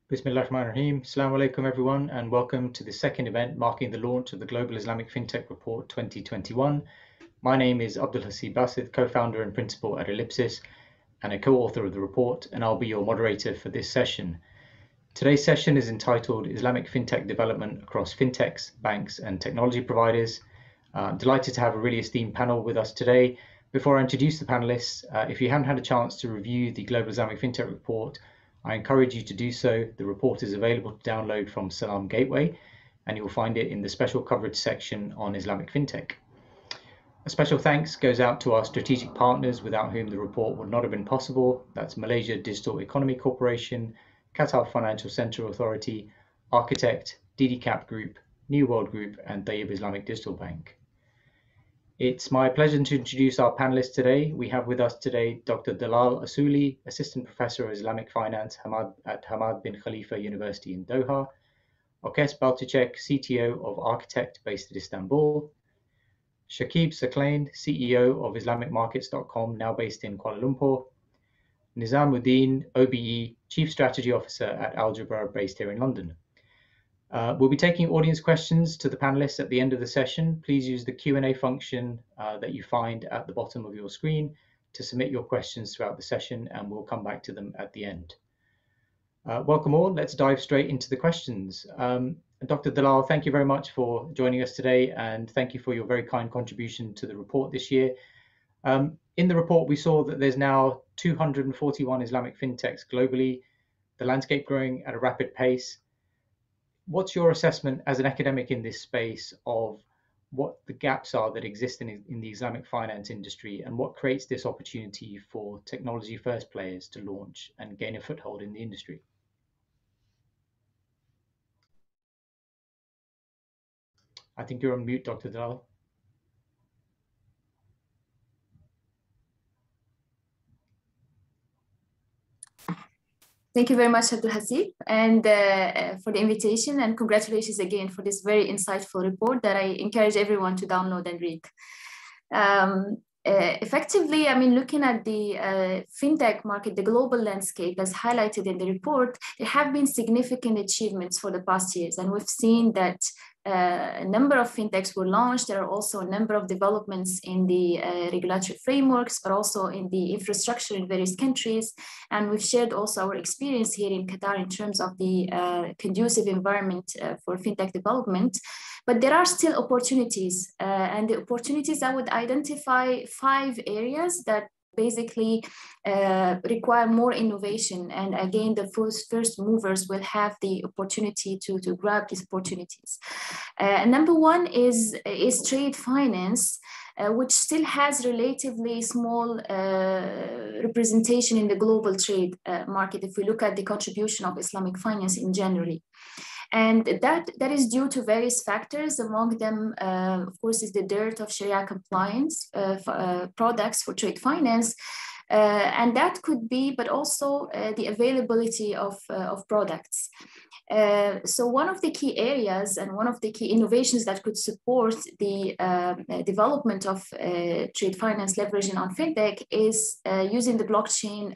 Bismillahirrahmanirrahim. Assalamu alaikum everyone, and welcome to the second event marking the launch of the Global Islamic Fintech Report 2021. My name is Abdul Hasib Basid, co-founder and principal at Ellipsis and a co-author of the report, and I'll be your moderator for this session. Today's session is entitled Islamic Fintech Development Across Fintechs, Banks and Technology Providers. I'm delighted to have a really esteemed panel with us today. Before I introduce the panelists, if you haven't had a chance to review the Global Islamic Fintech Report, I encourage you to do so. The report is available to download from Salam Gateway, and you will find it in the special coverage section on Islamic Fintech. A special thanks goes out to our strategic partners without whom the report would not have been possible. That's Malaysia Digital Economy Corporation, Qatar Financial Centre Authority, Architect, DDCAP Group, New World Group, and Tayyib Islamic Digital Bank. It's my pleasure to introduce our panelists today. We have with us today Dr. Dalal Asuli, Assistant Professor of Islamic Finance at Hamad bin Khalifa University in Doha, Orkes Balticek, CTO of Architect based at Istanbul, Shakib Saklain, CEO of IslamicMarkets.com, now based in Kuala Lumpur, Nizamuddin, OBE, Chief Strategy Officer at Algebra based here in London. We'll be taking audience questions to the panelists at the end of the session. Please use the Q&A function that you find at the bottom of your screen to submit your questions throughout the session, and we'll come back to them at the end. Welcome all. Let's dive straight into the questions. Dr. Dalal, thank you very much for joining us today, and thank you for your very kind contribution to the report this year. In the report, we saw that there's now 241 Islamic fintechs globally, the landscape growing at a rapid pace. What's your assessment as an academic in this space of what the gaps are that exist in the Islamic finance industry, and what creates this opportunity for technology first players to launch and gain a foothold in the industry? I think you're on mute, Dr. Dalal. Thank you very much, Abdul Hasib, and for the invitation, and congratulations again for this very insightful report that I encourage everyone to download and read. Effectively, I mean, looking at the fintech market, the global landscape as highlighted in the report, there have been significant achievements for the past years, and we've seen that a number of fintechs were launched. There are also a number of developments in the regulatory frameworks, but also in the infrastructure in various countries. And we've shared also our experience here in Qatar in terms of the conducive environment for fintech development. But there are still opportunities, and the opportunities, I would identify 5 areas that basically require more innovation. And again, the first movers will have the opportunity to grab these opportunities. Number 1 is trade finance, which still has relatively small representation in the global trade market if we look at the contribution of Islamic finance in general. And that is due to various factors. Among them, of course, is the dearth of Sharia compliance products for trade finance. And that could be, but also the availability of products. So one of the key areas and one of the key innovations that could support the development of trade finance leveraging on fintech is using the blockchain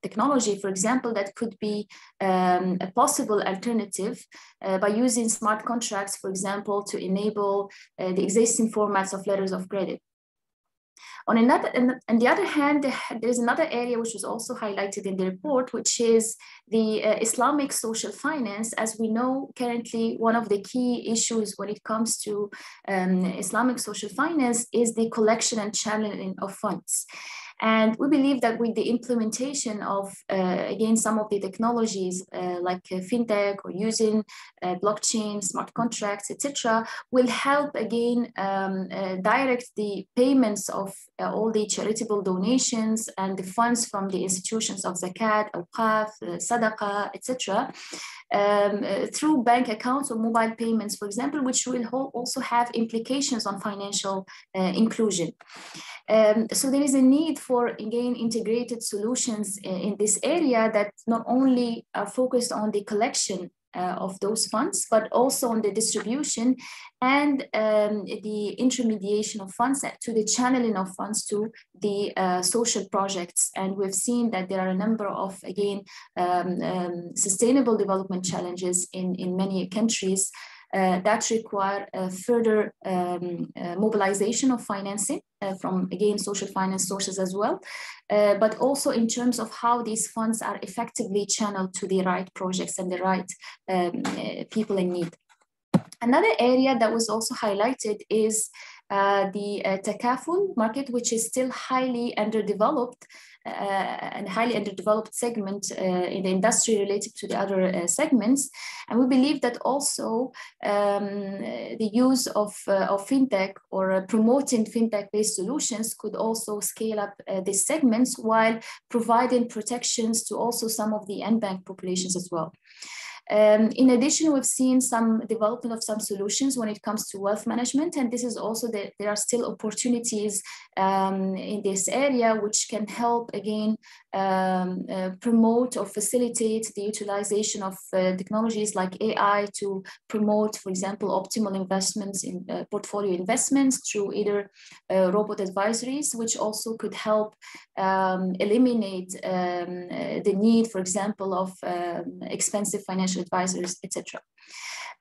technology, for example, that could be a possible alternative by using smart contracts, for example, to enable the existing formats of letters of credit. On the other hand, there's another area which was also highlighted in the report, which is the Islamic social finance. As we know, currently, one of the key issues when it comes to Islamic social finance is the collection and channeling of funds. And we believe that with the implementation of, again, some of the technologies like fintech or using blockchain, smart contracts, etc., will help, again, direct the payments of all the charitable donations and the funds from the institutions of zakat, awqaf, sadaqah, etc., through bank accounts or mobile payments, for example, which will also have implications on financial inclusion. So there is a need for, again, integrated solutions in this area that not only are focused on the collection of those funds, but also on the distribution and the intermediation of funds to the channeling of funds to the social projects. And we've seen that there are a number of, again, sustainable development challenges in many countries that require further mobilization of financing from, again, social finance sources as well, but also in terms of how these funds are effectively channeled to the right projects and the right people in need. Another area that was also highlighted is the takaful market, which is still highly underdeveloped and highly underdeveloped segment in the industry related to the other segments. And we believe that also the use of fintech or promoting fintech-based solutions could also scale up these segments while providing protections to also some of the unbanked populations as well. In addition, we've seen some development of some solutions when it comes to wealth management, and this is also that there are still opportunities in this area which can help, again, promote or facilitate the utilization of technologies like AI to promote, for example, optimal investments in portfolio investments through either robot advisories, which also could help eliminate the need, for example, of expensive financial advisors, etc.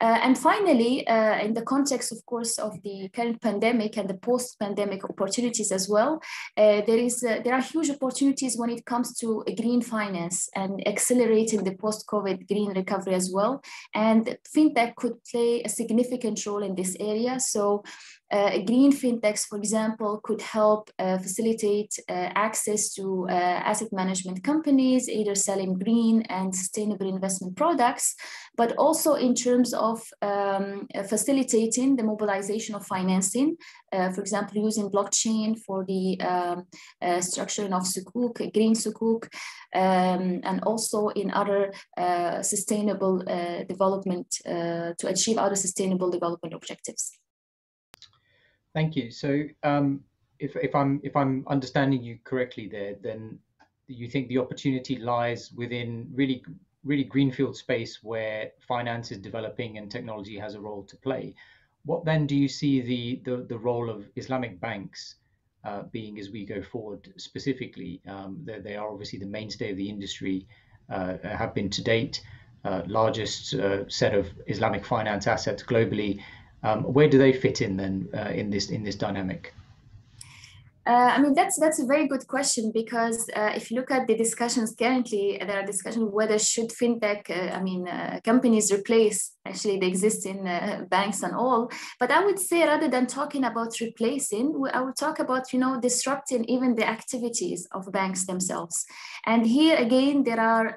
And finally, in the context, of course, of the current pandemic and the post-pandemic opportunities as well, there are huge opportunities when it comes to green finance and accelerating the post-COVID green recovery as well. And fintech could play a significant role in this area. So green fintechs, for example, could help facilitate access to asset management companies, either selling green and sustainable investment products, but also in terms of facilitating the mobilization of financing, for example, using blockchain for the structuring of sukuk, green sukuk, and also in other sustainable development to achieve other sustainable development objectives. Thank you. So if I'm understanding you correctly there, then you think the opportunity lies within really greenfield space where finance is developing and technology has a role to play. What then do you see the role of Islamic banks being as we go forward? Specifically, they are obviously the mainstay of the industry, have been to date, largest set of Islamic finance assets globally. Where do they fit in then in this dynamic? I mean, that's a very good question, because if you look at the discussions currently, there are discussions whether should fintech, companies replace actually the existing banks and all. But I would say, rather than talking about replacing, I would talk about, disrupting even the activities of banks themselves. And here again, there are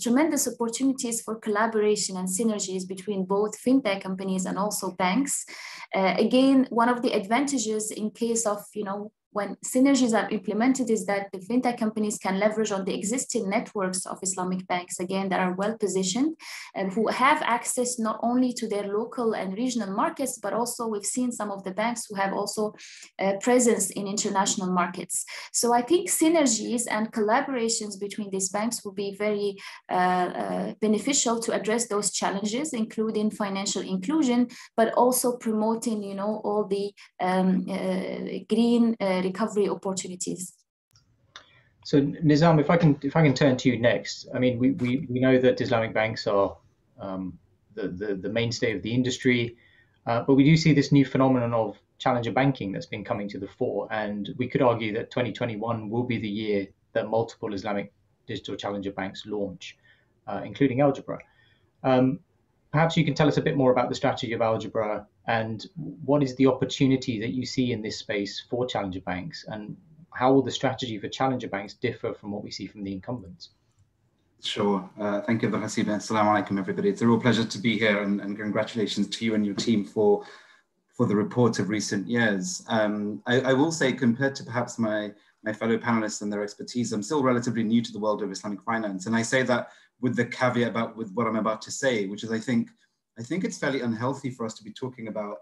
tremendous opportunities for collaboration and synergies between both fintech companies and also banks. Again, one of the advantages in case of, when synergies are implemented is that the fintech companies can leverage on the existing networks of Islamic banks, again, that are well positioned and who have access not only to their local and regional markets, but also we've seen some of the banks who have also presence in international markets. So I think synergies and collaborations between these banks will be very beneficial to address those challenges, including financial inclusion, but also promoting, all the green recovery opportunities. So Nizam, if I can turn to you next. I mean, we know that Islamic banks are the mainstay of the industry, but we do see this new phenomenon of challenger banking that's been coming to the fore, and we could argue that 2021 will be the year that multiple Islamic digital challenger banks launch, including Algebra. Perhaps you can tell us a bit more about the strategy of Algebra and what is the opportunity that you see in this space for challenger banks, and how will the strategy for challenger banks differ from what we see from the incumbents? Sure. Thank you, Abdul Hasib. Assalamu alaikum, everybody. It's a real pleasure to be here, and congratulations to you and your team for the report of recent years. I will say, compared to perhaps my fellow panelists and their expertise, I'm still relatively new to the world of Islamic finance. And I say that with the caveat with what I'm about to say, which is I think it's fairly unhealthy for us to be talking about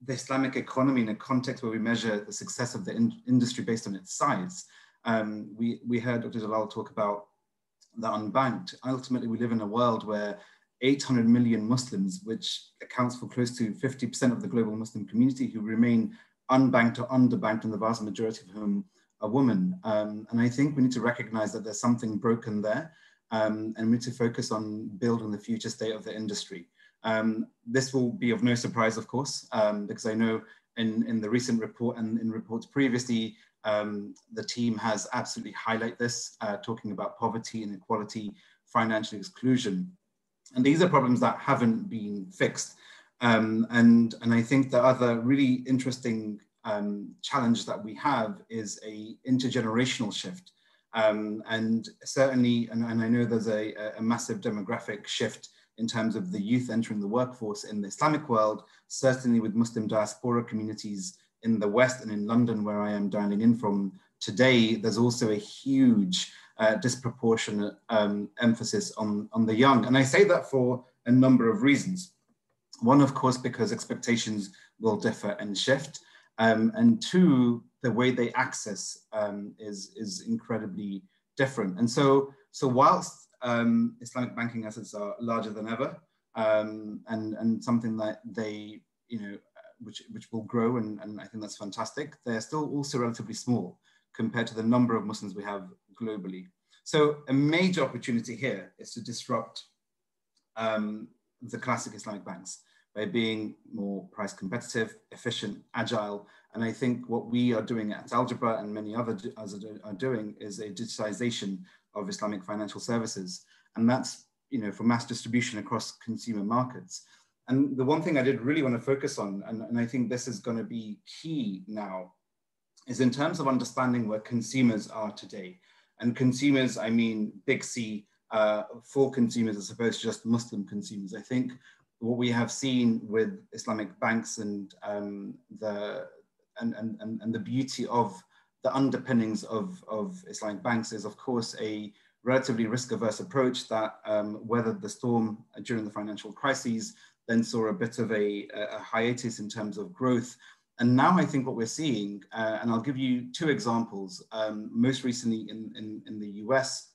the Islamic economy in a context where we measure the success of the industry based on its size. We heard Dr. Jalal talk about the unbanked. Ultimately, we live in a world where 800 million Muslims, which accounts for close to 50% of the global Muslim community, who remain unbanked or underbanked, and the vast majority of whom are women. And I think we need to recognize that there's something broken there, and we need to focus on building the future state of the industry. This will be of no surprise, of course, because I know in the recent report and in reports previously, the team has absolutely highlighted this, talking about poverty, inequality, financial exclusion. And these are problems that haven't been fixed. And I think the other really interesting challenge that we have is a intergenerational shift. And certainly, and I know there's a massive demographic shift in terms of the youth entering the workforce in the Islamic world, certainly with Muslim diaspora communities in the West and in London, where I am dialing in from today. There's also a huge disproportionate emphasis on the young. And I say that for a number of reasons. One, of course, because expectations will differ and shift. And two, the way they access is incredibly different. And so whilst Islamic banking assets are larger than ever, and something that they, which will grow, and I think that's fantastic, they're still also relatively small compared to the number of Muslims we have globally. So a major opportunity here is to disrupt the classic Islamic banks by being more price competitive, efficient, agile. And I think what we are doing at Algebra and many others are doing is a digitization of Islamic financial services. And that's, for mass distribution across consumer markets. And the one thing I did really want to focus on, and I think this is going to be key now, is in terms of understanding where consumers are today. And consumers, I mean big C, for consumers as opposed to just Muslim consumers. I think what we have seen with Islamic banks and the beauty of the underpinnings of Islamic banks is, of course, a relatively risk-averse approach that weathered the storm during the financial crises, then saw a bit of a hiatus in terms of growth. And now I think what we're seeing, and I'll give you two examples, most recently in the US,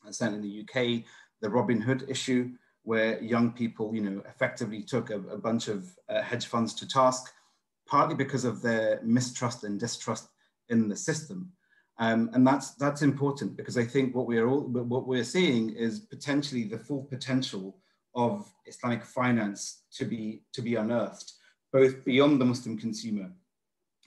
and certainly in the UK, the Robin Hood issue, where young people, effectively took a bunch of hedge funds to task, partly because of their mistrust and distrust in the system. And that's important, because I think what we're seeing is potentially the full potential of Islamic finance to be unearthed, both beyond the Muslim consumer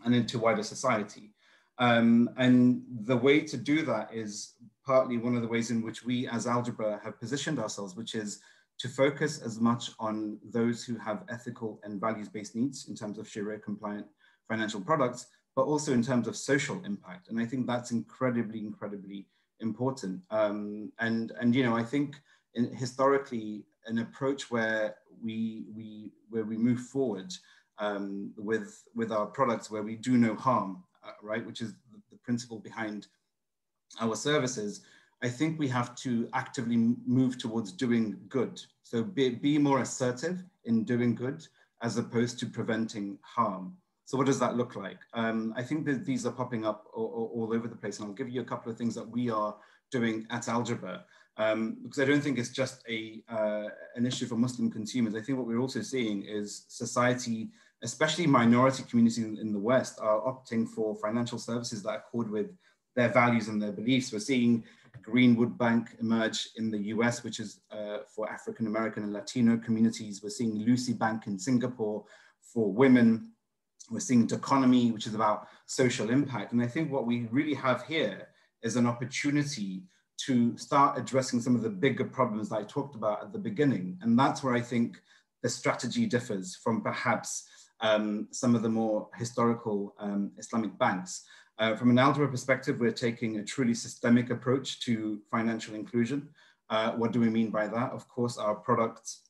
and into wider society. And the way to do that is partly one of the ways in which we as Algebra have positioned ourselves, which is to focus as much on those who have ethical and values-based needs in terms of Sharia compliant financial products, but also in terms of social impact. And I think that's incredibly, incredibly important. And I think historically, an approach where we move forward with our products, where we do no harm, right, which is the principle behind our services, I think we have to actively move towards doing good. So be more assertive in doing good as opposed to preventing harm. So what does that look like? I think that these are popping up all over the place, and I'll give you a couple of things that we are doing at Algebra, because I don't think it's just an issue for Muslim consumers. I think what we're also seeing is society, especially minority communities in the West, are opting for financial services that accord with their values and their beliefs. We're seeing Greenwood Bank emerge in the US, which is for African American and Latino communities. We're seeing Lucy Bank in Singapore for women. We're seeing Economy, which is about social impact. And I think what we really have here is an opportunity to start addressing some of the bigger problems that I talked about at the beginning. And that's where I think the strategy differs from perhaps some of the more historical Islamic banks. From an Algebra perspective, we're taking a truly systemic approach to financial inclusion. What do we mean by that? Of course, our products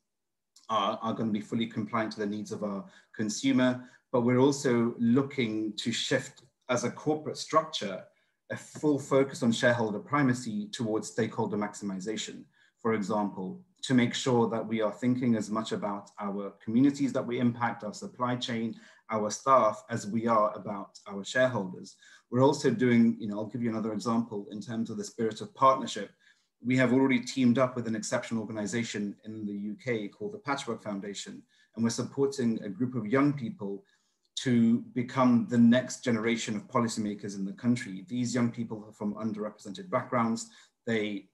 are going to be fully compliant to the needs of our consumer, but we're also looking to shift as a corporate structure a full focus on shareholder primacy towards stakeholder maximization, for example, to make sure that we are thinking as much about our communities that we impact, our supply chain, our staff, as we are about our shareholders. We're also doing, I'll give you another example in terms of the spirit of partnership. we have already teamed up with an exceptional organization in the UK called the Patchwork Foundation, and we're supporting a group of young people to become the next generation of policymakers in the country. These young people are from underrepresented backgrounds. They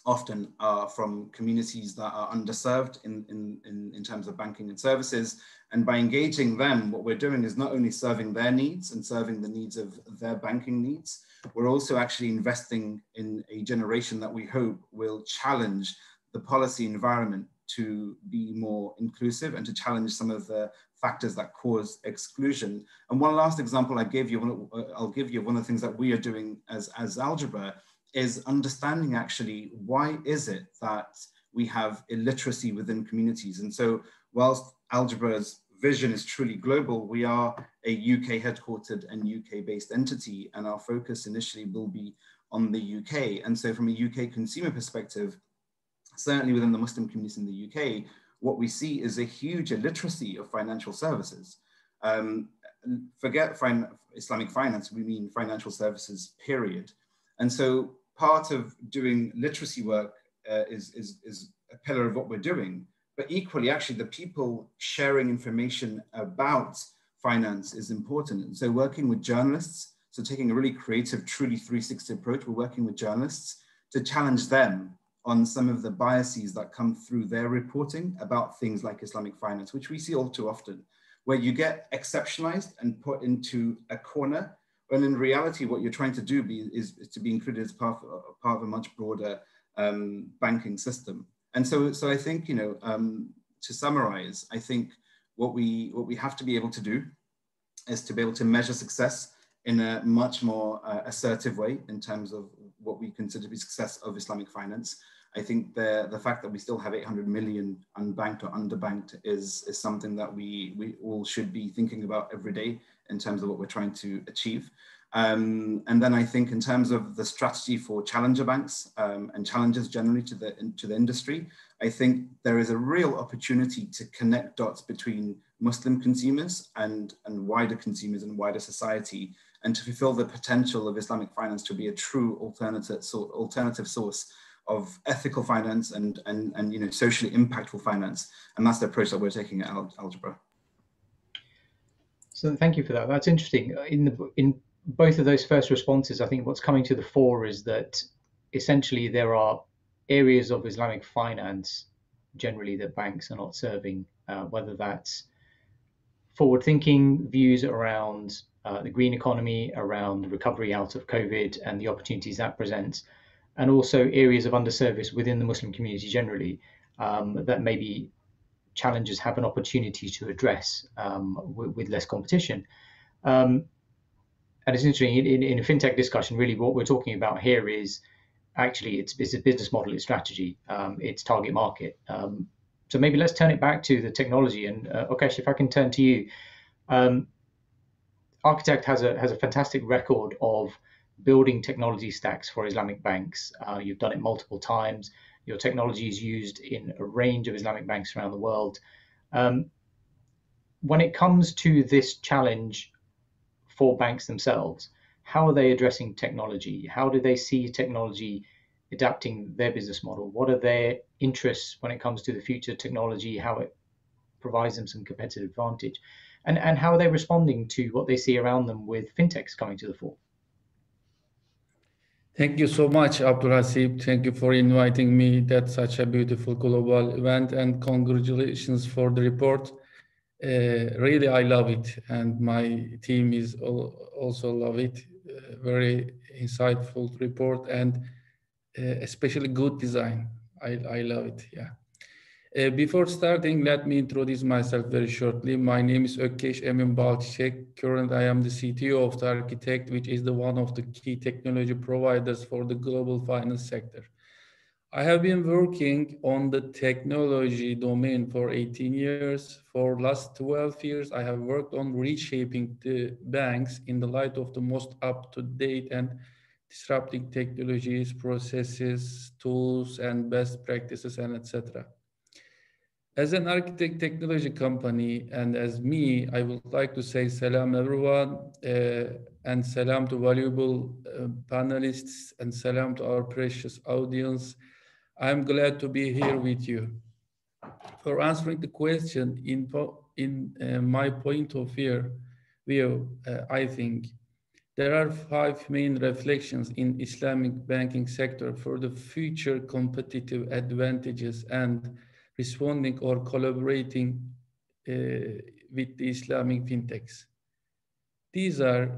often are from communities that are underserved in terms of banking and services. And by engaging them, what we're doing is not only serving their needs and serving the needs of their banking needs, we're also actually investing in a generation that we hope will challenge the policy environment to be more inclusive and to challenge some of the factors that cause exclusion. And one last example I'll give you one of the things that we are doing as Algebra is understanding actually why is it that we have illiteracy within communities. And so whilst Algebra's vision is truly global, we are a UK headquartered and UK based entity, and our focus initially will be on the UK. And so from a UK consumer perspective, certainly within the Muslim communities in the UK, what we see is a huge illiteracy of financial services. Forget Islamic finance, we mean financial services, period. And so part of doing literacy work is a pillar of what we're doing, but equally actually the people sharing information about finance is important. And so working with journalists, so taking a really creative, truly 360 approach, we're working with journalists to challenge them on some of the biases that come through their reporting about things like Islamic finance, which we see all too often, where you get exceptionalized and put into a corner, when in reality, what you're trying to do is to be included as part of a much broader banking system. And so I think, to summarize, I think what we have to be able to do is to be able to measure success in a much more assertive way in terms of what we consider to be success of Islamic finance. I think the fact that we still have 800 million unbanked or underbanked is something that we all should be thinking about every day in terms of what we're trying to achieve. And then I think in terms of the strategy for challenger banks and challenges generally to the industry, I think there is a real opportunity to connect dots between Muslim consumers and wider consumers and wider society, and to fulfill the potential of Islamic finance to be a true alternative source of ethical finance and socially impactful finance. And that's the approach that we're taking at Algebra. So thank you for that. That's interesting. In both of those first responses, I think what's coming to the fore is that essentially there are areas of Islamic finance generally that banks are not serving, whether that's forward-thinking views around the green economy, around recovery out of COVID and the opportunities that presents, and also areas of underservice within the Muslim community generally that maybe challengers have an opportunity to address with less competition. And it's interesting, in a fintech discussion, really what we're talking about here is actually it's a business model, it's strategy, it's target market. So maybe let's turn it back to the technology. And Okesh, if I can turn to you. Architect has a fantastic record of building technology stacks for Islamic banks. You've done it multiple times. Your technology is used in a range of Islamic banks around the world. When it comes to this challenge for banks themselves, how are they addressing technology? How do they see technology adapting their business model? What are their interests when it comes to the future technology, how it provides them some competitive advantage? And how are they responding to what they see around them with fintechs coming to the fore? Thank you so much, Abdulhasib. Thank you for inviting me. That's such a beautiful global event, and congratulations for the report. Really, I love it, and my team is also love it. Very insightful report, and especially good design. I love it. Yeah. Before starting, let me introduce myself very shortly. My name is Ökkeş Emin Balçiçek. Currently, I am the CTO of the Architect, which is one of the key technology providers for the global finance sector. I have been working on the technology domain for 18 years. For last 12 years, I have worked on reshaping the banks in the light of the most up-to-date and disrupting technologies, processes, tools, and best practices, and etc. As an architect technology company and as me, I would like to say salam everyone and salam to valuable panelists and salam to our precious audience. I'm glad to be here with you. For answering the question in my point of view, I think there are 5 main reflections in Islamic banking sector for the future competitive advantages and responding or collaborating with the Islamic fintechs. These are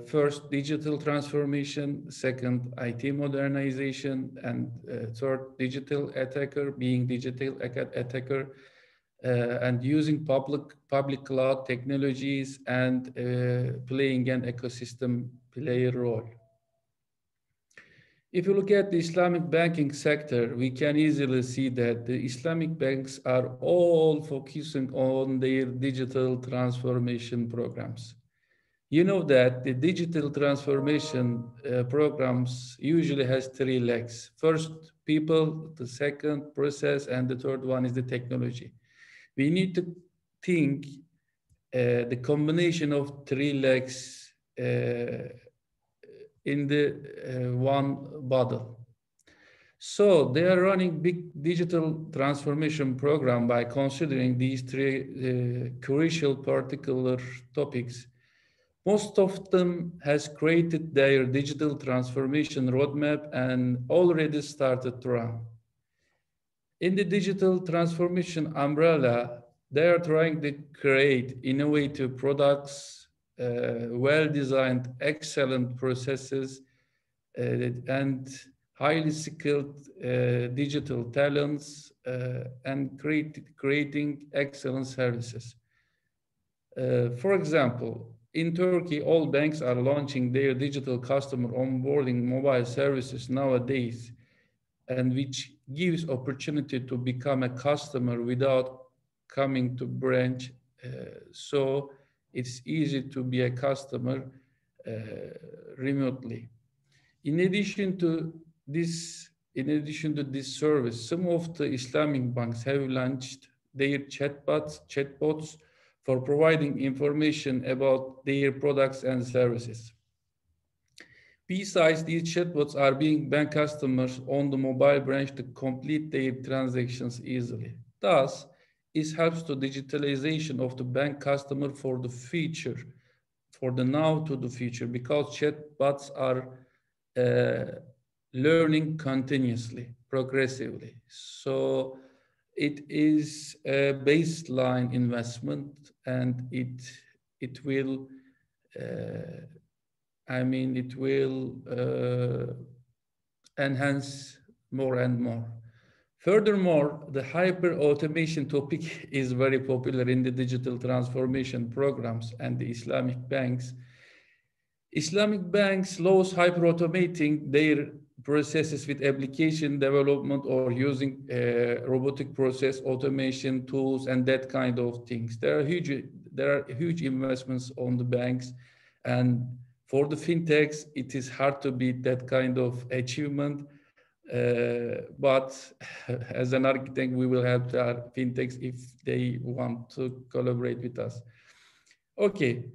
first, digital transformation, second, IT modernization, and third, digital attacker, and using public cloud technologies and playing an ecosystem player role. If you look at the Islamic banking sector, we can easily see that the Islamic banks are all focusing on their digital transformation programs. You know that the digital transformation programs usually has 3 legs. First, people, the second, process, and the third one is the technology. We need to think the combination of 3 legs in the one bottle. So they are running big digital transformation program by considering these 3 crucial particular topics. Most of them has created their digital transformation roadmap and already started to run. In the digital transformation umbrella, they are trying to create innovative products, well-designed, excellent processes, and highly skilled digital talents, and creating excellent services. For example, in Turkey, all banks are launching their digital customer onboarding mobile services nowadays, and which gives opportunity to become a customer without coming to branch. So it's easy to be a customer remotely. In addition to this service, some of the Islamic banks have launched their chatbots for providing information about their products and services. Besides, these chatbots are being bank customers on the mobile branch to complete their transactions easily. Thus, it helps to digitalization of the bank customer for the future, for the now to the future, because chatbots are learning continuously, progressively. So it is a baseline investment, and it will enhance more and more. Furthermore, the hyper automation topic is very popular in the digital transformation programs and the Islamic banks. Islamic banks love hyper automating their processes with application development or using robotic process automation tools and that kind of things. There are huge investments on the banks, and for the fintechs, it is hard to beat that kind of achievement. But as an architect, we will help our fintechs if they want to collaborate with us. Okay.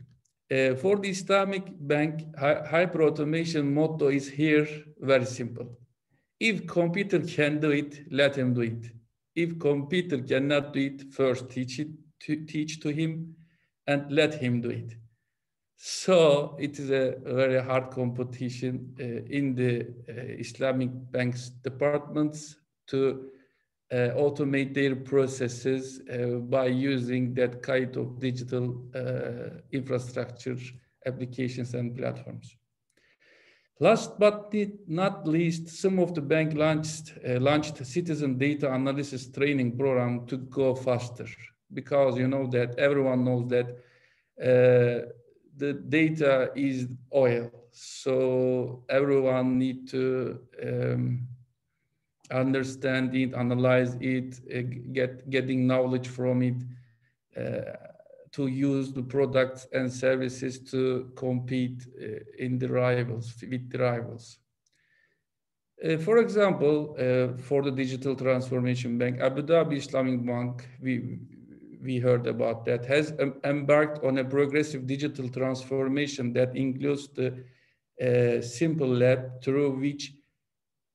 For the Islamic bank, hyper-automation motto is here very simple. If computer can do it, let him do it. If computer cannot do it, first teach to him and let him do it. So it is a very hard competition in the Islamic banks departments to automate their processes by using that kind of digital infrastructure, applications, and platforms. Last but not least, some of the bank launched citizen data analysis training program to go faster, because you know that everyone knows that the data is oil. So everyone need to understand it, analyze it, getting knowledge from it, to use the products and services to compete with the rivals. For example, for the digital transformation bank, Abu Dhabi Islamic Bank, we heard about that, has embarked on a progressive digital transformation that includes the Simple Lab, through which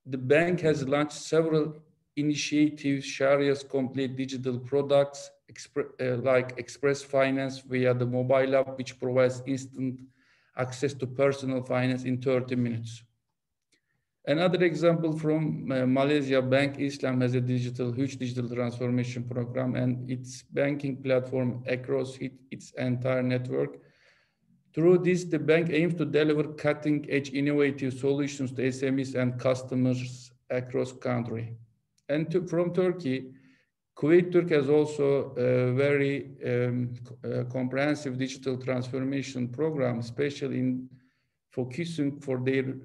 the bank has launched several initiatives, Sharia's complete digital products, like Express Finance via the mobile app, which provides instant access to personal finance in 30 minutes. Another example from Malaysia, Bank Islam has a huge digital transformation program, and its banking platform across its entire network. Through this, the bank aims to deliver cutting-edge innovative solutions to SMEs and customers across country. And from Turkey, Kuwait Turk has also a very comprehensive digital transformation program, especially in focusing for their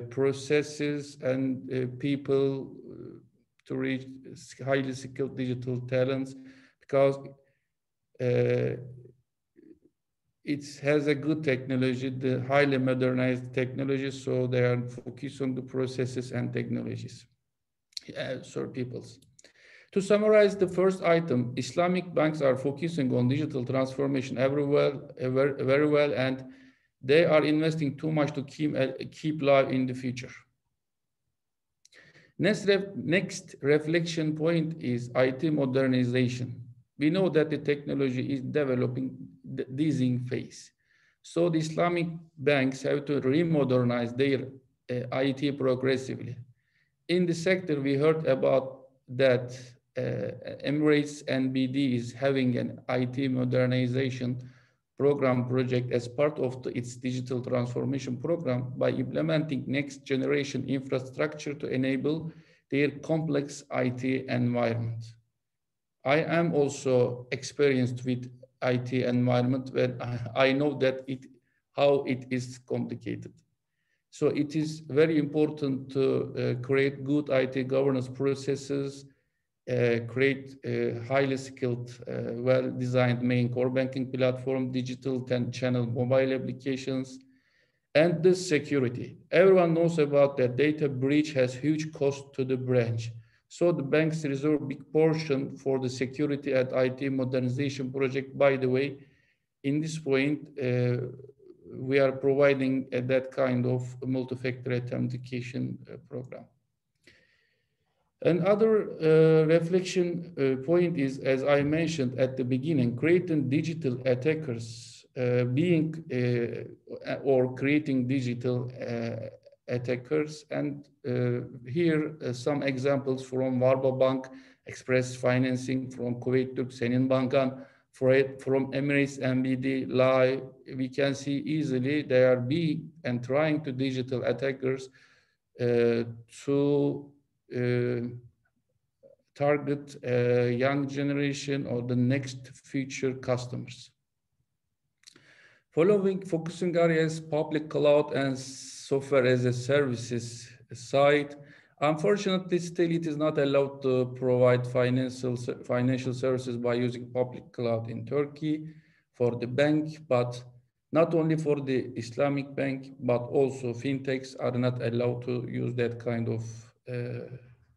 processes and people to reach highly skilled digital talents, because it has a good technology, the highly modernized technology, so they are focused on the processes and technologies. Peoples. To summarize the first item, Islamic banks are focusing on digital transformation everywhere, very well, and they are investing too much to keep live in the future. Next reflection point is IT modernization. We know that the technology is developing the easing phase. So the Islamic banks have to remodernize their IT progressively. In the sector, we heard about that Emirates NBD is having an IT modernization project as part of its digital transformation program by implementing next generation infrastructure to enable their complex IT environment. I am also experienced with IT environment when I know that how it is complicated. So it is very important to create good IT governance processes, create highly skilled, well-designed main core banking platform, digital channel mobile applications, and the security. Everyone knows about that data breach has huge cost to the branch. So the banks reserve a big portion for the security and IT modernization project. By the way, in this point, we are providing that kind of multi-factor authentication program. Another reflection point is, as I mentioned at the beginning, creating digital attackers or creating digital attackers. And here some examples from Warba Bank, Express Financing, from Kuwait Turk, Senin Bankan, from Emirates NBD Live. We can see easily they are trying to digital attackers to target young generation or the next future customers. Focusing areas, public cloud and software as a services side. Unfortunately, still it is not allowed to provide financial services by using public cloud in Turkey for the bank, but not only for the Islamic bank, but also Fintechs are not allowed to use that kind of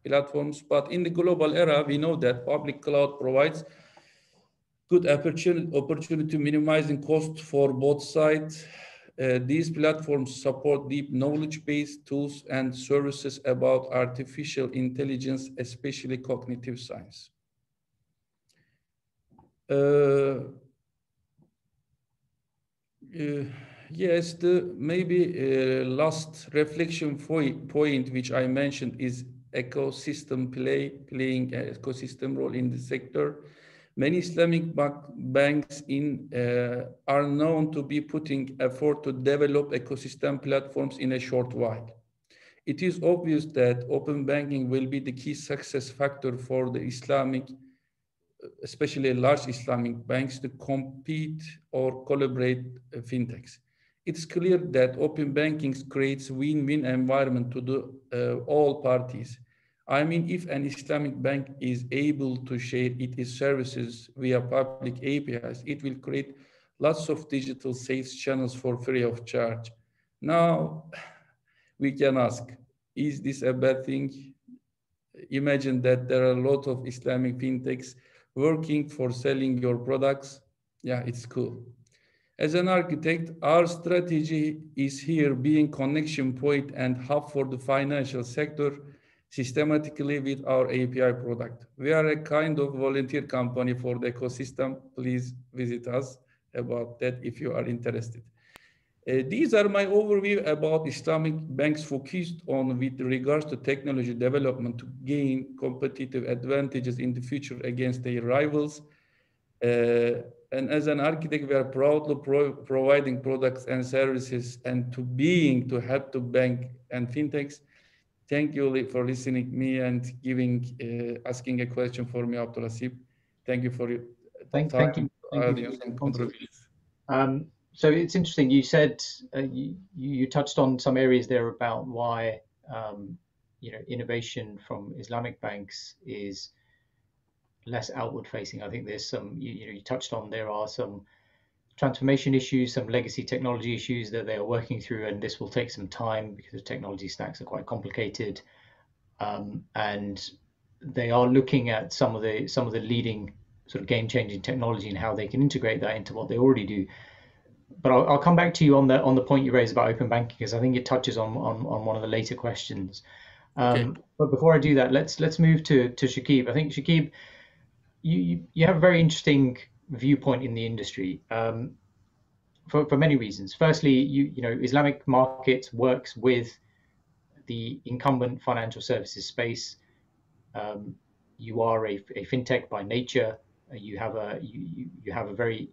platforms. But in the global era, we know that public cloud provides good opportunity minimizing cost for both sides. These platforms support deep knowledge-based tools and services about artificial intelligence, especially cognitive science. Yes, the last reflection point which I mentioned is ecosystem playing an ecosystem role in the sector. Many Islamic banks are known to be putting effort to develop ecosystem platforms in a short while. It is obvious that open banking will be the key success factor for the Islamic, especially large Islamic banks, to compete or collaborate fintechs. It's clear that open banking creates win-win environment to all parties. I mean, if an Islamic bank is able to share its services via public APIs, it will create lots of digital sales channels for free of charge. Now, we can ask, is this a bad thing? Imagine that there are a lot of Islamic fintechs working for selling your products. Yeah, it's cool. As an architect, our strategy is here being connection point and hub for the financial sector systematically with our API product. We are a kind of volunteer company for the ecosystem. Please visit us about that if you are interested. These are my overview about Islamic banks focused on with regards to technology development to gain competitive advantages in the future against their rivals. And as an architect, we are proudly providing products and services and to help the bank and fintechs. Thank you for listening to me and asking a question for me, Abdulhasib. Thank you for your Thank you. audience and contributions. So it's interesting. You said you touched on some areas there about why innovation from Islamic banks is less outward facing. I think there's some you touched on there are some transformation issues, some legacy technology issues that they are working through, and this will take some time because the technology stacks are quite complicated, and they are looking at some of the leading sort of game-changing technology and how they can integrate that into what they already do. But I'll come back to you on the point you raised about open banking, because I think it touches on one of the later questions. Okay. But before I do that, let's move to Shakib. I think Shakib, you have a very interesting viewpoint in the industry for many reasons. Firstly, you know Islamic markets works with the incumbent financial services space. You are a fintech by nature. You have a very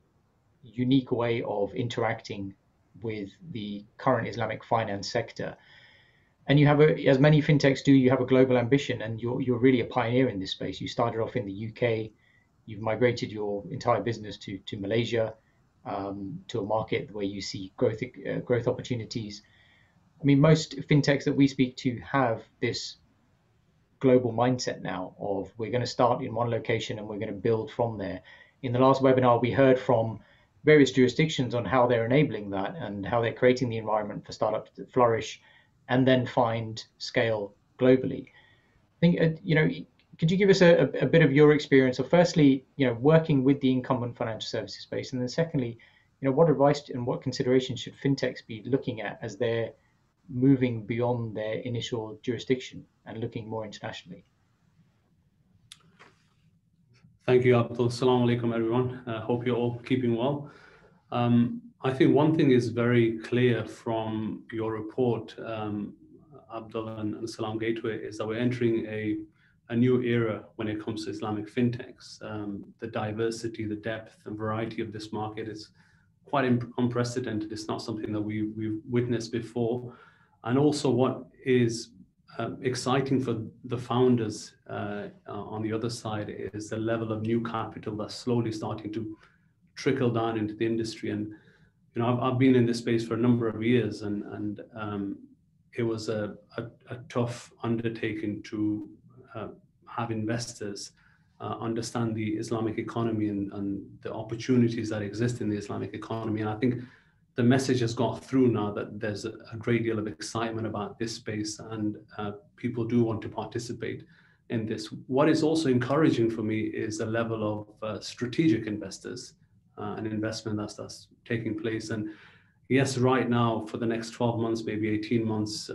unique way of interacting with the current Islamic finance sector. And you have as many fintechs do, you have a global ambition, and you're really a pioneer in this space. You started off in the UK, you've migrated your entire business to Malaysia, to a market where you see growth opportunities. I mean, most fintechs that we speak to have this global mindset now of we're going to start in one location and we're going to build from there. In the last webinar, we heard from various jurisdictions on how they're enabling that and how they're creating the environment for startups to flourish and then find scale globally. I think, could you give us a bit of your experience of firstly, working with the incumbent financial services space, and then secondly, what advice and what considerations should fintechs be looking at as they're moving beyond their initial jurisdiction and looking more internationally? Thank you, Abdul. Assalamu alaikum, everyone. Hope you're all keeping well. I think one thing is very clear from your report, Abdul and Salam Gateway, is that we're entering a new era when it comes to Islamic fintechs. The diversity, the depth and variety of this market is quite unprecedented. It's not something that we've witnessed before. And also what is exciting for the founders on the other side is the level of new capital that's slowly starting to trickle down into the industry. And I've been in this space for a number of years, and it was a tough undertaking to have investors understand the Islamic economy and the opportunities that exist in the Islamic economy. And I think the message has got through now that there's a great deal of excitement about this space, and people do want to participate in this. What is also encouraging for me is the level of strategic investors and investment that's taking place. And yes, right now, for the next 12 months, maybe 18 months,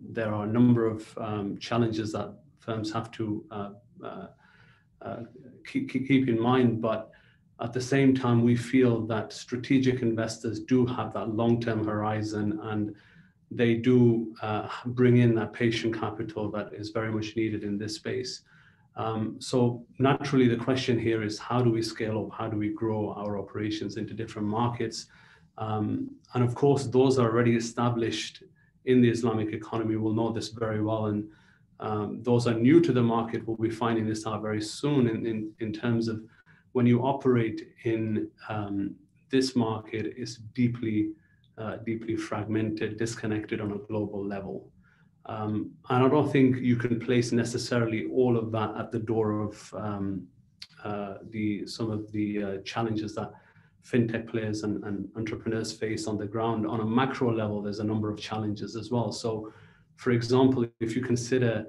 there are a number of challenges that firms have to keep in mind. But at the same time, we feel that strategic investors do have that long-term horizon, and they do bring in that patient capital that is very much needed in this space. So naturally, the question here is, how do we scale up? How do we grow our operations into different markets? And of course, those are already established in the Islamic economy will know this very well. And those are new to the market will be finding this out very soon in terms of when you operate in this market is deeply fragmented, disconnected on a global level. And I don't think you can place necessarily all of that at the door of some of the challenges that fintech players and entrepreneurs face on the ground. On a macro level, there's a number of challenges as well. So For example, if you consider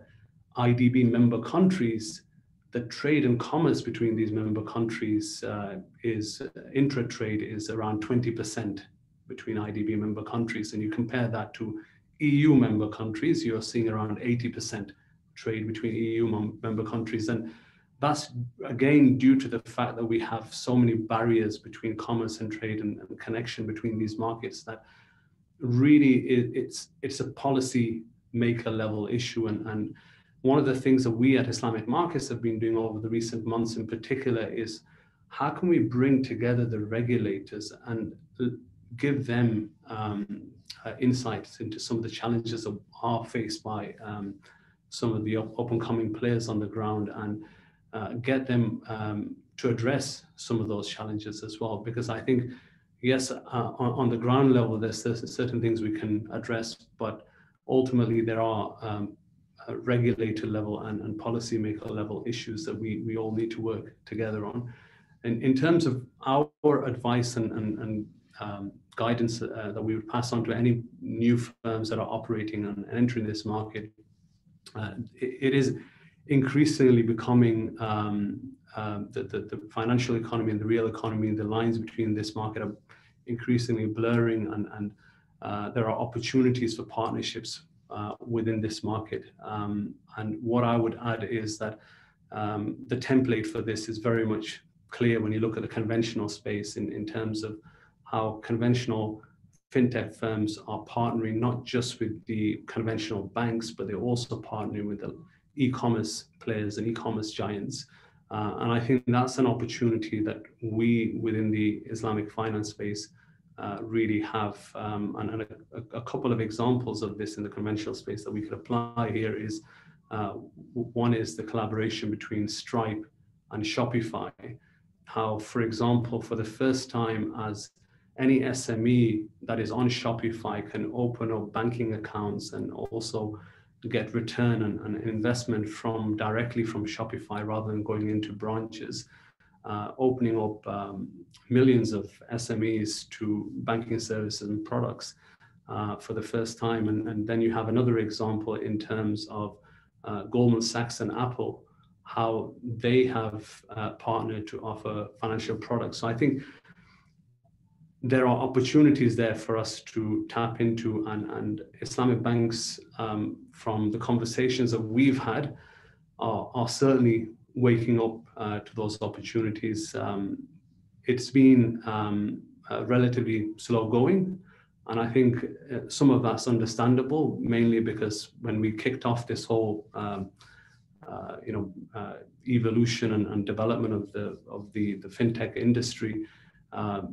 IDB member countries, the trade and commerce between these member countries intra-trade is around 20% between IDB member countries. And you compare that to EU member countries, you're seeing around 80% trade between EU member countries. And that's again due to the fact that we have so many barriers between commerce and trade and connection between these markets that really it's a policy maker level issue. And one of the things that we at Islamic Markets have been doing over the recent months in particular is how can we bring together the regulators and give them insights into some of the challenges that are faced by some of the up and coming players on the ground, and get them to address some of those challenges as well. Because I think, yes, on the ground level, there's certain things we can address, but ultimately there are regulator level and policymaker level issues that we all need to work together on. And in terms of our advice and guidance that we would pass on to any new firms that are operating and entering this market, it is increasingly becoming the financial economy and the real economy, the lines between this market are increasingly blurring, and there are opportunities for partnerships within this market. And what I would add is that the template for this is very much clear when you look at the conventional space in terms of how conventional fintech firms are partnering not just with the conventional banks, but they're also partnering with the e-commerce players and e-commerce giants. And I think that's an opportunity that we within the Islamic finance space really have. And a couple of examples of this in the conventional space that we could apply here is, one is the collaboration between Stripe and Shopify. How, for example, for the first time, as any SME that is on Shopify can open up banking accounts and also get return and investment directly from Shopify rather than going into branches, opening up millions of SMEs to banking services and products for the first time. And then you have another example in terms of Goldman Sachs and Apple, how they have partnered to offer financial products. So I think there are opportunities there for us to tap into, and Islamic banks, from the conversations that we've had, are certainly waking up to those opportunities. It's been relatively slow going, and I think some of that's understandable, mainly because when we kicked off this whole evolution and development of the fintech industry,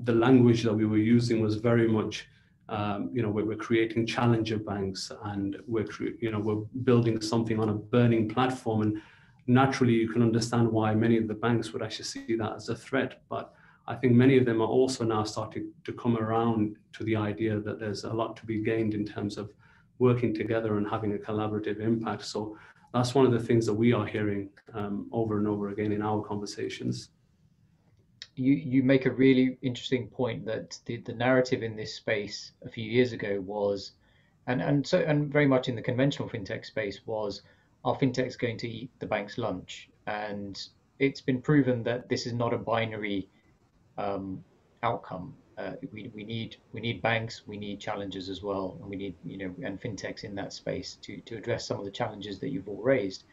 the language that we were using was very much, we're creating challenger banks, and we're building something on a burning platform. And naturally, you can understand why many of the banks would actually see that as a threat. But I think many of them are also now starting to come around to the idea that there's a lot to be gained in terms of working together and having a collaborative impact. So that's one of the things that we are hearing over and over again in our conversations. You make a really interesting point that the narrative in this space a few years ago was, and very much in the conventional fintech space was, are fintechs going to eat the bank's lunch? And it's been proven that this is not a binary outcome. We need banks, we need challengers as well, and we need and fintechs in that space to address some of the challenges that you've all raised.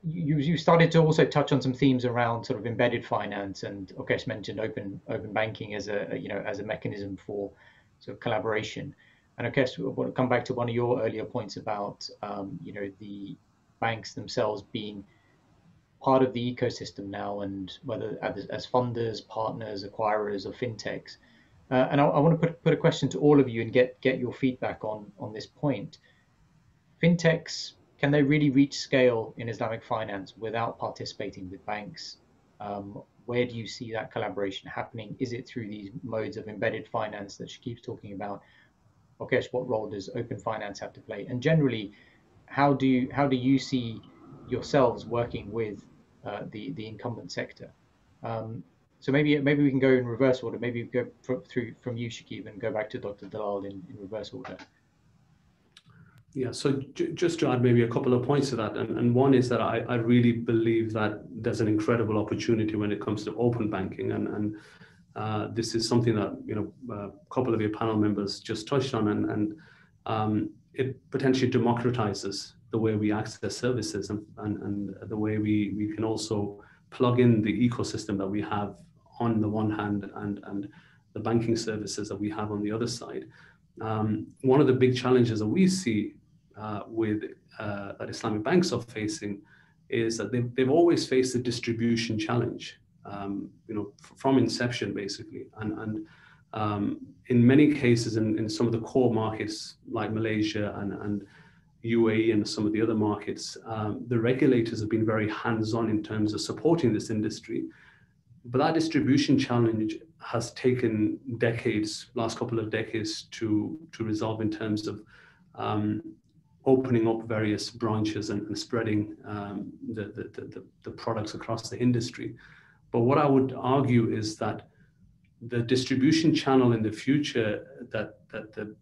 You started to also touch on some themes around sort of embedded finance, and Okesh mentioned open banking as a mechanism for sort of collaboration. And Okesh, I want to come back to one of your earlier points about the banks themselves being part of the ecosystem now, and whether as funders, partners, acquirers of fintechs. And I want to put a question to all of you and get your feedback on this point. Fintechs, can they really reach scale in Islamic finance without participating with banks? Where do you see that collaboration happening? Is it through these modes of embedded finance that she keeps talking about? Okesh, what role does open finance have to play? And generally, how do you see yourselves working with the incumbent sector? So maybe we can go in reverse order. Maybe go through from you, Shakib, and go back to Dr. Dalal in reverse order. Yeah, so just to add maybe a couple of points to that, and one is that I really believe that there's an incredible opportunity when it comes to open banking, and this is something that a couple of your panel members just touched on, and it potentially democratizes the way we access services and the way we can also plug in the ecosystem that we have on the one hand and the banking services that we have on the other side. One of the big challenges that we see that Islamic banks are facing is that they've always faced a distribution challenge, from inception basically, and in many cases in some of the core markets like Malaysia and UAE and some of the other markets, the regulators have been very hands-on in terms of supporting this industry. But that distribution challenge has taken decades, last couple of decades, to resolve in terms of opening up various branches and spreading the products across the industry. But what I would argue is that the distribution channel in the future that the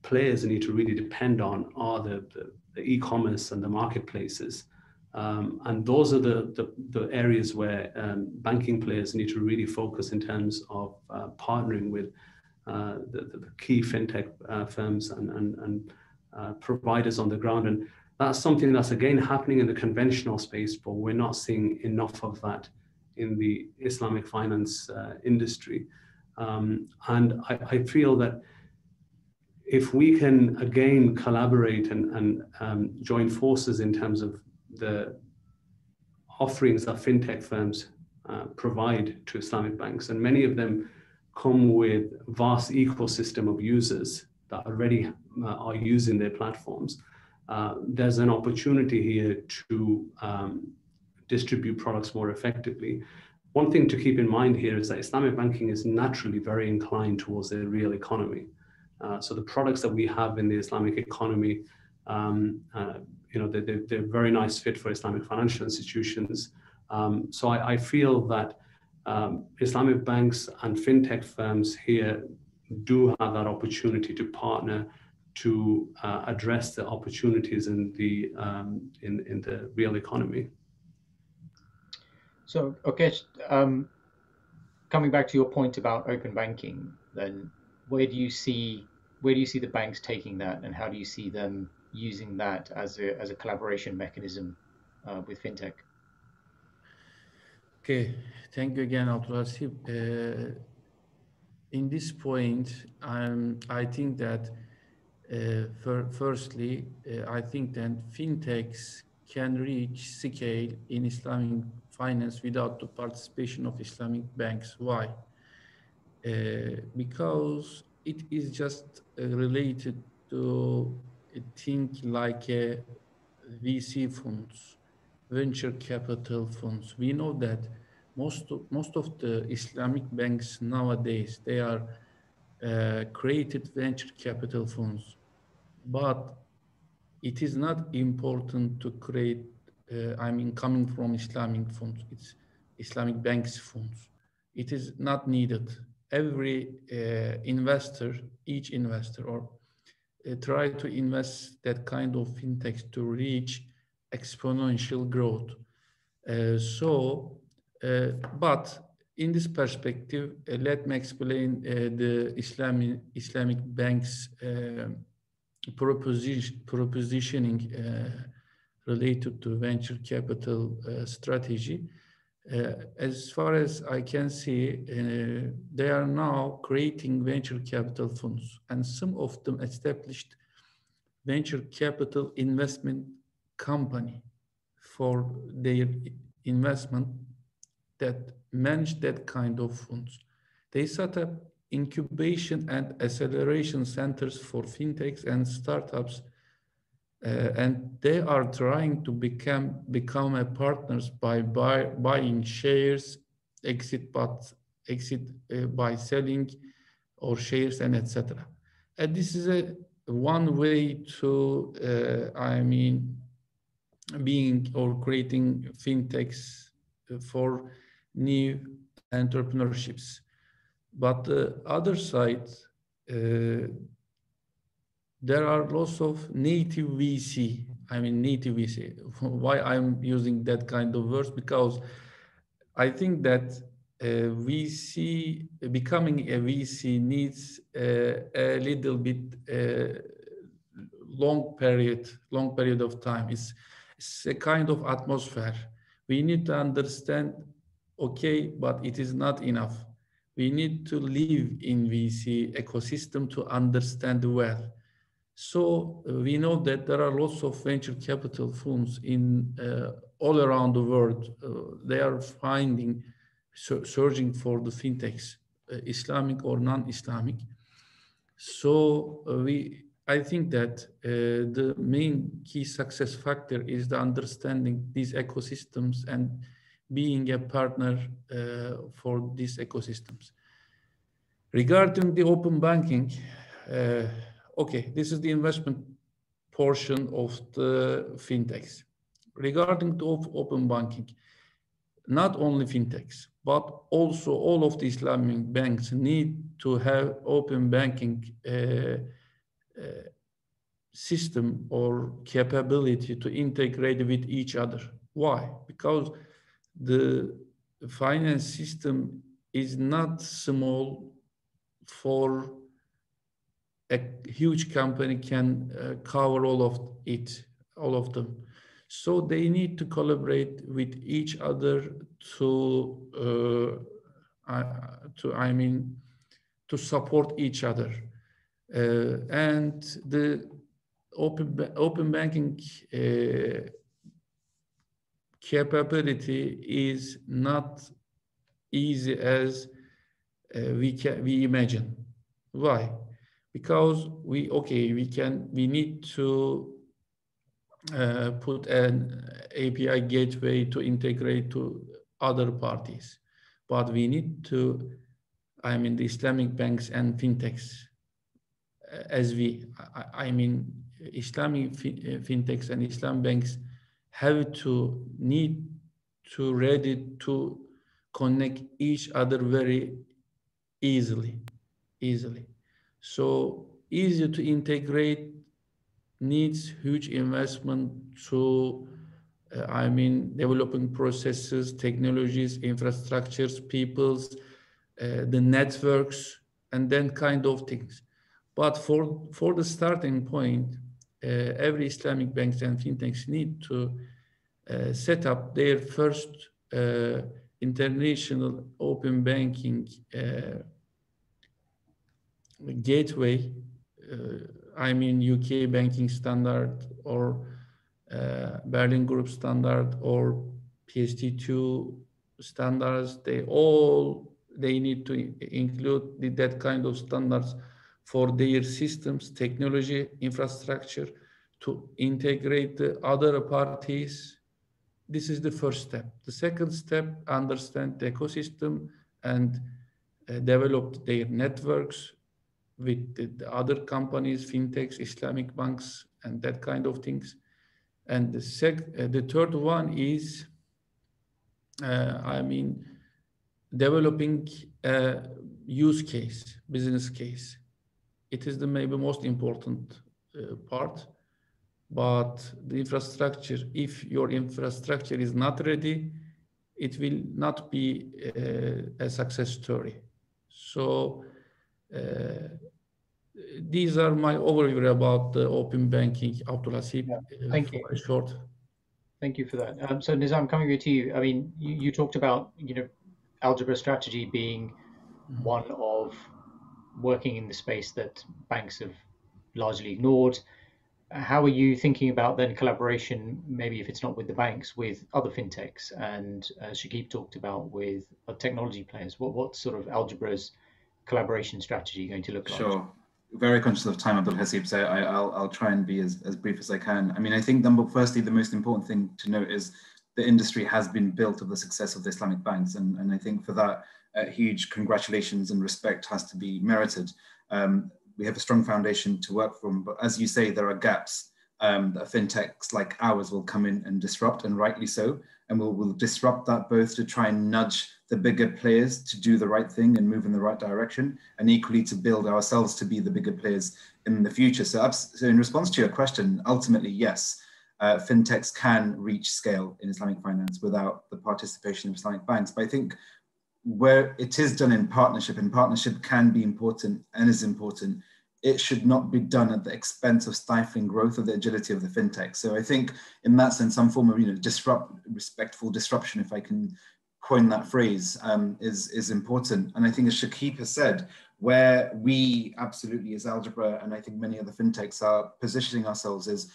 players need to really depend on are the e-commerce and the marketplaces. And those are the areas where banking players need to really focus in terms of partnering with the key fintech firms and providers on the ground. And that's something that's again happening in the conventional space, but we're not seeing enough of that in the Islamic finance industry. And I feel that if we can again collaborate and join forces in terms of the offerings that fintech firms provide to Islamic banks, and many of them come with vast ecosystem of users that already are using their platforms, there's an opportunity here to distribute products more effectively. One thing to keep in mind here is that Islamic banking is naturally very inclined towards the real economy. So the products that we have in the Islamic economy, they're very nice fit for Islamic financial institutions. So I feel that Islamic banks and fintech firms here do have that opportunity to partner to address the opportunities in the real economy. So, Okesh, coming back to your point about open banking, then where do you see the banks taking that, and how do you see them using that as a collaboration mechanism with fintech? Okay, thank you again, Abdulhasib. In this point, I think that firstly, I think that fintechs can reach scale in Islamic finance without the participation of Islamic banks. Why? Because it is just related to a thing like a VC funds, venture capital funds. We know that most of the Islamic banks nowadays, they are created venture capital funds, but it is not important to create, coming from Islamic funds, it's Islamic banks funds. It is not needed. Every each investor or try to invest that kind of fintechs to reach exponential growth. But in this perspective, let me explain the Islamic banks propositioning related to venture capital strategy. As far as I can see, they are now creating venture capital funds, and some of them established venture capital investment company for their investment that manage that kind of funds. They set up incubation and acceleration centers for fintechs and startups, and they are trying to become a partners by buying shares, exit by selling or shares, and etc. And this is one way to being or creating fintechs for new entrepreneurships. But the other side, there are lots of native VC. I mean, native VC. Why I'm using that kind of words? Because I think that VC, becoming a VC needs a little bit long period of time. It's a kind of atmosphere. We need to understand, okay, but it is not enough. We need to live in VC ecosystem to understand well. So we know that there are lots of venture capital funds in all around the world. They are searching for the fintechs, Islamic or non-Islamic. So I think that the main key success factor is the understanding these ecosystems and being a partner for these ecosystems. Regarding the open banking, okay, this is the investment portion of the fintechs. Regarding the open banking, not only fintechs, but also all of the Islamic banks need to have open banking system or capability to integrate with each other. Why? Because the finance system is not small for a huge company can cover all of them. So they need to collaborate with each other to support each other. And the open banking capability is not easy as we imagine. Why? Because we need to put an API gateway to integrate to other parties, but we need to, the Islamic banks and fintechs, Islamic fintechs and Islam banks need to ready to connect each other very easily. So easy to integrate needs huge investment to, developing processes, technologies, infrastructures, peoples, the networks, and then kind of things. But for the starting point, every Islamic banks and fintechs need to set up their first international open banking gateway, UK banking standard or Berlin Group standard or PSD2 standards. They need to include that kind of standards for their systems, technology, infrastructure to integrate the other parties. This is the first step. The second step, understand the ecosystem and develop their networks with the other companies, fintechs, Islamic banks, and that kind of things. And the third one is, developing a use case, business case. It is the maybe most important part, but the infrastructure, if your infrastructure is not ready, it will not be a success story. So these are my overview about the open banking, Abdulhasib. Yeah, thank you. Short. Thank you for that. So Nizam, coming to you, you talked about, algebra strategy being one of working in the space that banks have largely ignored. How are you thinking about then collaboration, maybe if it's not with the banks, with other fintechs, and as Shakib talked about, with technology players? What sort of algebra's collaboration strategy going to look like? Sure. Very conscious of time, Abdulhasib, so I'll try and be as brief as I can. I think firstly, the most important thing to note is the industry has been built of the success of the Islamic banks, and I think for that, huge congratulations and respect has to be merited. We have a strong foundation to work from, but as you say, there are gaps that fintechs like ours will come in and disrupt, and rightly so. And we'll disrupt that both to try and nudge the bigger players to do the right thing and move in the right direction, and equally to build ourselves to be the bigger players in the future. So in response to your question, ultimately, yes, fintechs can reach scale in Islamic finance without the participation of Islamic banks. But I think where it is done in partnership, and partnership can be important and is important, it should not be done at the expense of stifling growth of the agility of the fintech. So I think in that sense, some form of respectful disruption, if I can coin that phrase, is important. And I think as Shakib has said, where we absolutely as Algebra, and I think many other fintechs are positioning ourselves, is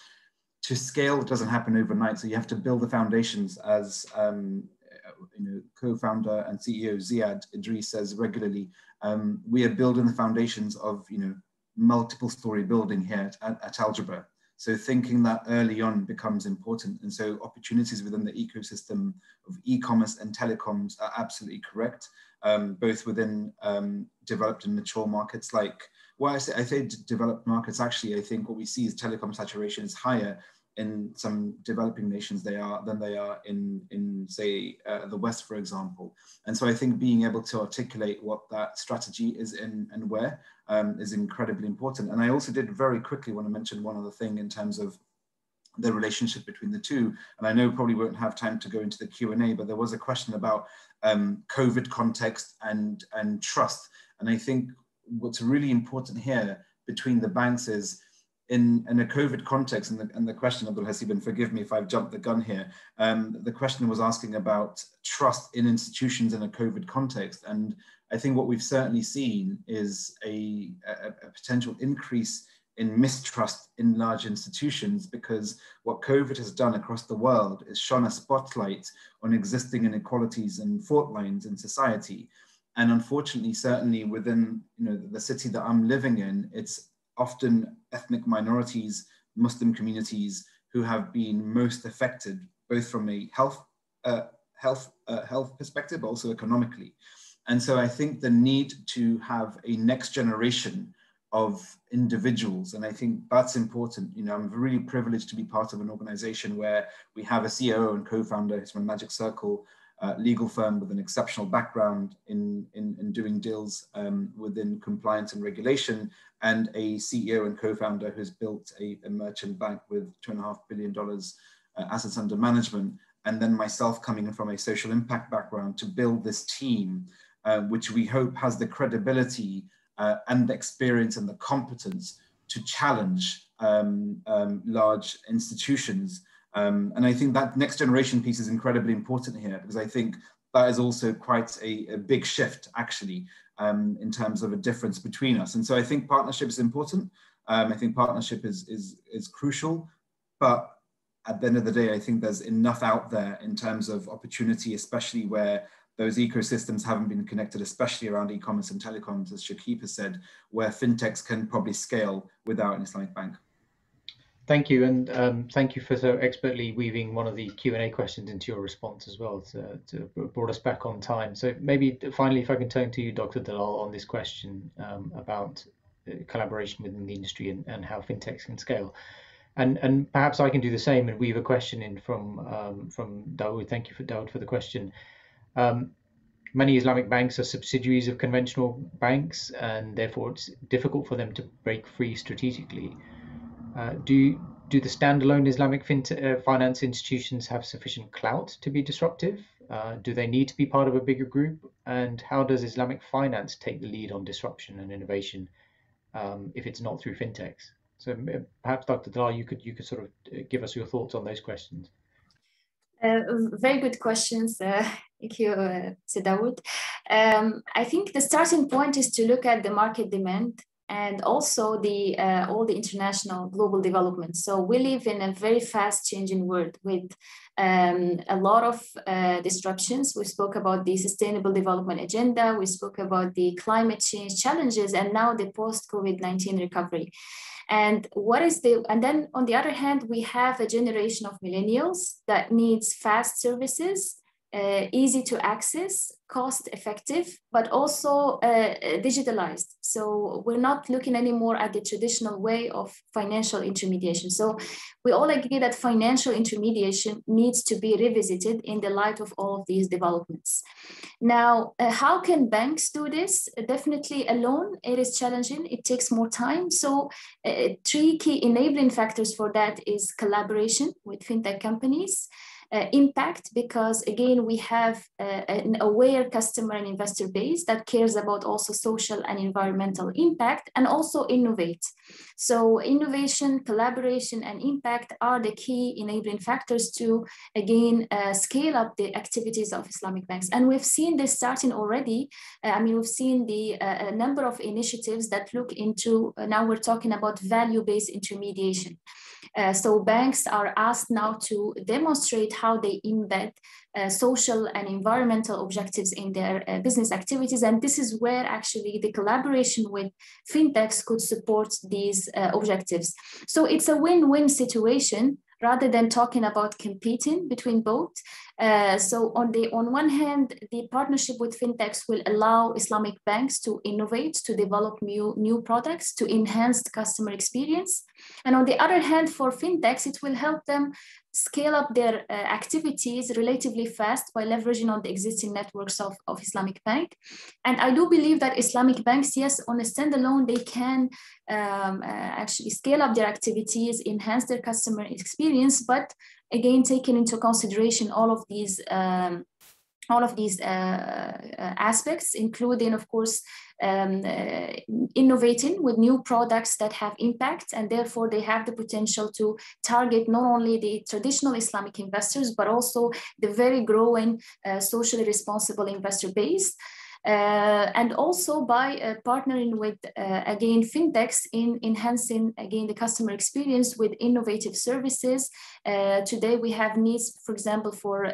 to scale doesn't happen overnight. So you have to build the foundations, as co-founder and CEO Ziad Idris says regularly. We are building the foundations of multiple story building here at Algebra. So thinking that early on becomes important. And so opportunities within the ecosystem of e-commerce and telecoms are absolutely correct, both within developed and mature markets. Like, well, I say developed markets, actually, I think what we see is telecom saturation is higher in some developing nations than they are in say, the West, for example. And so I think being able to articulate what that strategy is and where is incredibly important. And I also did very quickly want to mention one other thing in terms of the relationship between the two. And I know probably won't have time to go into the Q&A, but there was a question about COVID context and trust. And I think what's really important here between the banks is, in a COVID context, and the question, Abdul Hasib, and forgive me if I've jumped the gun here, the question was asking about trust in institutions in a COVID context. And I think what we've certainly seen is a potential increase in mistrust in large institutions, because what COVID has done across the world is shone a spotlight on existing inequalities and fault lines in society. And unfortunately, certainly within the city that I'm living in, it's often ethnic minorities, Muslim communities who have been most affected, both from a health perspective, but also economically. And so I think the need to have a next generation of individuals, and I think that's important. I'm really privileged to be part of an organization where we have a CEO and co-founder who's from Magic Circle, legal firm with an exceptional background in doing deals within compliance and regulation, and a CEO and co-founder who's built a merchant bank with $2.5 billion assets under management. And then myself coming in from a social impact background to build this team, which we hope has the credibility and the experience and the competence to challenge large institutions. And I think that next generation piece is incredibly important here, because I think that is also quite a big shift, actually, in terms of a difference between us. And so I think partnership is important. I think partnership is crucial, but at the end of the day, I think there's enough out there in terms of opportunity, especially where those ecosystems haven't been connected, especially around e-commerce and telecoms, as Shakib has said, where fintechs can probably scale without an Islamic bank. Thank you, and thank you for so expertly weaving one of the Q&A questions into your response as well to brought us back on time. So maybe finally, if I can turn to you, Dr. Dalal, on this question about collaboration within the industry and how fintechs can scale. And perhaps I can do the same and weave a question in from Dawood. Thank you, Dawood, for the question. Many Islamic banks are subsidiaries of conventional banks, and therefore it's difficult for them to break free strategically. Do the standalone Islamic finance institutions have sufficient clout to be disruptive? Do they need to be part of a bigger group? And how does Islamic finance take the lead on disruption and innovation if it's not through fintechs? So perhaps Dr. Dalal, you could sort of give us your thoughts on those questions. Very good questions. Thank you, Dawood. I think the starting point is to look at the market demand and also all the international global development. So we live in a very fast changing world with a lot of disruptions. We spoke about the Sustainable Development Agenda, we spoke about the climate change challenges, and now the post-COVID-19 recovery. And then on the other hand, we have a generation of millennials that needs fast services, easy to access, cost effective, but also digitalized. So we're not looking anymore at the traditional way of financial intermediation. So we all agree that financial intermediation needs to be revisited in the light of all of these developments. Now, how can banks do this? Definitely alone, it is challenging. It takes more time. So 3 key enabling factors for that is collaboration with fintech companies, impact, because again, we have an aware customer and investor base that cares about also social and environmental impact, and also innovate. So innovation, collaboration, and impact are the key enabling factors to, again, scale up the activities of Islamic banks. And we've seen this starting already. We've seen the number of initiatives that look into, now we're talking about value-based intermediation. So banks are asked now to demonstrate how they embed social and environmental objectives in their business activities. And this is where actually the collaboration with fintechs could support these objectives. So it's a win-win situation rather than talking about competing between both. So on one hand, the partnership with fintechs will allow Islamic banks to innovate, to develop new products, to enhance the customer experience. And on the other hand, for fintechs, it will help them scale up their activities relatively fast by leveraging on the existing networks of Islamic Bank. And I do believe that Islamic banks, yes, on a standalone, they can actually scale up their activities, enhance their customer experience, but again, taking into consideration all of these aspects, including, of course, innovating with new products that have impact, and therefore they have the potential to target not only the traditional Islamic investors, but also the very growing socially responsible investor base. And also by partnering with, again, fintechs in enhancing, again, the customer experience with innovative services. Today we have needs, for example, for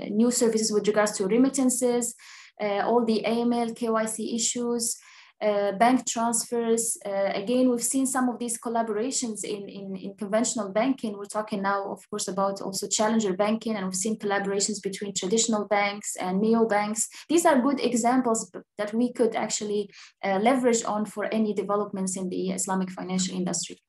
new services with regards to remittances, all the AML, KYC issues, bank transfers. Again, we've seen some of these collaborations in conventional banking. We're talking now, of course, about also challenger banking, and we've seen collaborations between traditional banks and neobanks. These are good examples that we could actually leverage on for any developments in the Islamic financial industry.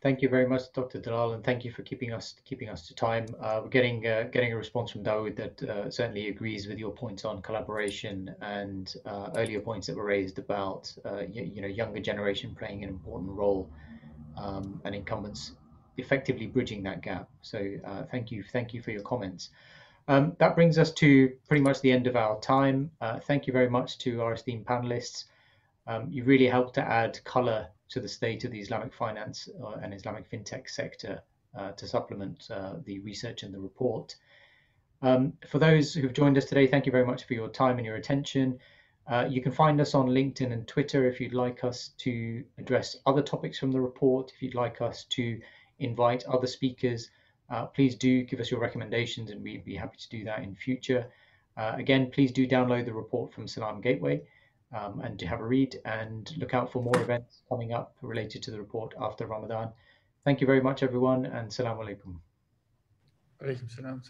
Thank you very much, Dr. Dalal, and thank you for keeping us to time. We're getting a response from Dawood that certainly agrees with your points on collaboration and earlier points that were raised about younger generation playing an important role, and incumbents effectively bridging that gap. So thank you for your comments. That brings us to pretty much the end of our time. Thank you very much to our esteemed panelists. You really helped to add colour to the state of the Islamic finance and Islamic fintech sector to supplement the research and the report. For those who've joined us today, thank you very much for your time and your attention. You can find us on LinkedIn and Twitter if you'd like us to address other topics from the report. If you'd like us to invite other speakers, please do give us your recommendations, and we'd be happy to do that in future. Again, please do download the report from Salam Gateway and to have a read, and look out for more events coming up related to the report after Ramadan. Thank you very much, everyone, and Assalamu alaikum. Alaikum salam.